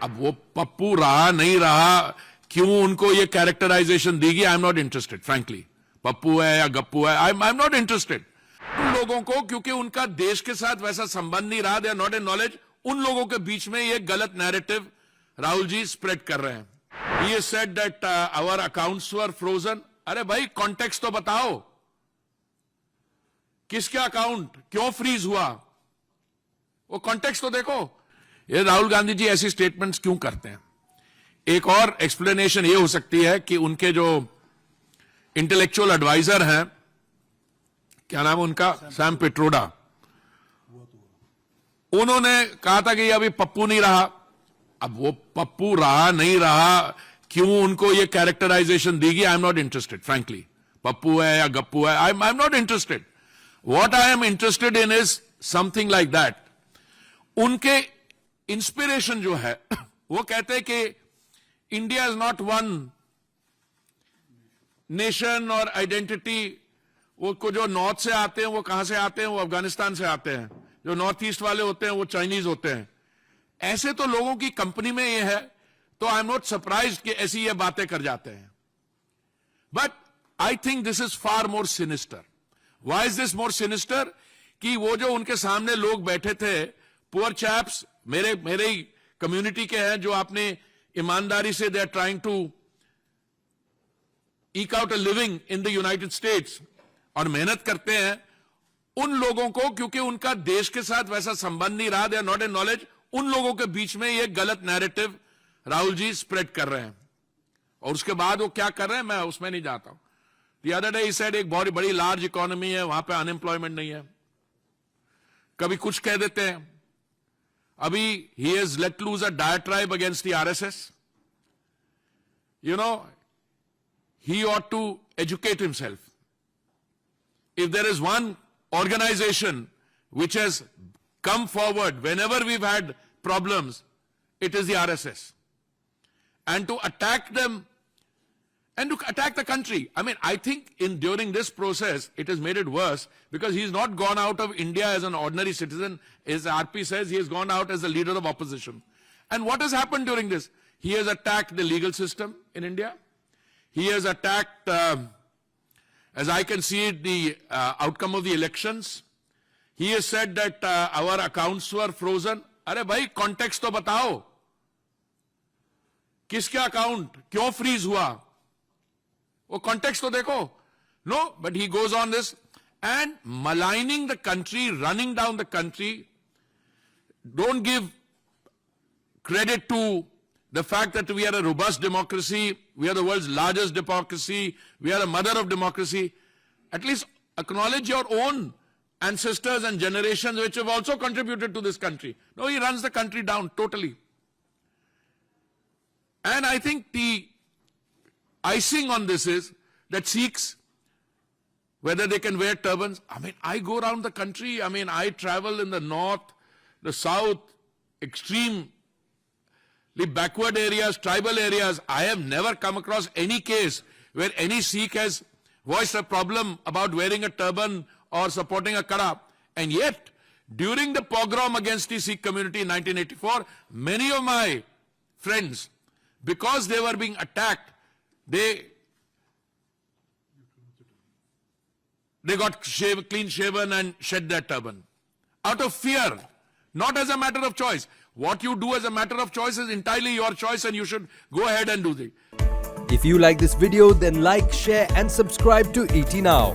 अब वो पप्पू रहा नहीं रहा, क्यों उनको ये कैरेक्टराइजेशन देगी, I am not interested frankly. Pappu है या गप्पू है, आई एम नॉट इंटरेस्टेड. उन लोगों को, क्योंकि उनका देश के साथ वैसा संबंध नहीं रहा, they are not in knowledge, उन लोगों के बीच में ये गलत नैरेटिव राहुल जी स्प्रेड कर रहे हैं. He said that our accounts were frozen. अरे भाई कॉन्टेक्स्ट तो बताओ, किसके अकाउंट क्यों फ्रीज हुआ, वो कॉन्टेक्स्ट तो देखो. ये राहुल गांधी जी ऐसी स्टेटमेंट्स क्यों करते हैं? एक और एक्सप्लेनेशन ये हो सकती है कि उनके जो इंटेलेक्चुअल एडवाइजर हैं, क्या नाम है उनका, सैम पिट्रोडा, उन्होंने कहा था कि ये अभी पप्पू नहीं रहा. अब वो पप्पू रहा नहीं रहा, क्यों उनको ये कैरेक्टराइजेशन देगी, I am not interested frankly. Pappu है या गप्पू है, I am not interested. What I am interested in is something like that. उनके इंस्पिरेशन जो है वो कहते हैं कि India is not one nation और आइडेंटिटी. वो को जो नॉर्थ से आते हैं, वो कहां से आते हैं, वो अफगानिस्तान से आते हैं. जो नॉर्थ ईस्ट वाले होते हैं वो चाइनीज होते हैं. ऐसे तो लोगों की कंपनी में ये है, तो आई एम नॉट सरप्राइज्ड कि ऐसी ये बातें कर जाते हैं. But I think this is far more sinister. Why is this more sinister? कि वो जो उनके सामने लोग बैठे थे, पुअर चैप्स, मेरे ही कम्युनिटी के हैं, जो आपने ईमानदारी से they are trying to eke out a living in the United States और मेहनत करते हैं, उन लोगों को, क्योंकि उनका देश के साथ वैसा संबंध नहीं रहा, they are not in knowledge, उन लोगों के बीच में ये गलत नैरेटिव राहुल जी स्प्रेड कर रहे हैं. और उसके बाद वो क्या कर रहे हैं, मैं उसमें नहीं जाता हूं. The other day he said एक बहुत बड़ी लार्ज इकोनॉमी है, वहां पे अनएम्प्लॉयमेंट नहीं है. कभी कुछ कह देते हैं. अभी ही has let loose a diatribe against the RSS. You know, he ought to educate himself. If there is one organization which has come forward whenever we've had problems, it is the RSS. And to attack them and to attack the country. I mean, I think during this process, it has made it worse because he's not gone out of India as an ordinary citizen. As RP says, he has gone out as a leader of opposition. And what has happened during this? He has attacked the legal system in India. He has attacked, as I can see it, the outcome of the elections. He has said that our accounts were frozen. अरे भाई context तो बताओ, किसके account क्यों freeze हुआ, वो context तो देखो. No, but he goes on this and maligning the country, running down the country. Don't give credit to the fact that we are a robust democracy, we are the world's largest democracy, we are a mother of democracy. At least acknowledge your own ancestors and generations which have also contributed to this country. No, he runs the country down totally. And I think the icing on this is that Sikhs, whether they can wear turbans. I mean, I go around the country, I mean, I travel in the north, the south, extreme the backward areas, tribal areas. I have never come across any case where any Sikh has voiced a problem about wearing a turban or supporting a kada. And yet, during the pogrom against the Sikh community in 1984, many of my friends, because they were being attacked, they got clean shaven and shed their turban. Out of fear, not as a matter of choice. What you do as a matter of choice is entirely your choice and you should go ahead and do it. If you like this video, then like, share and subscribe to ET Now.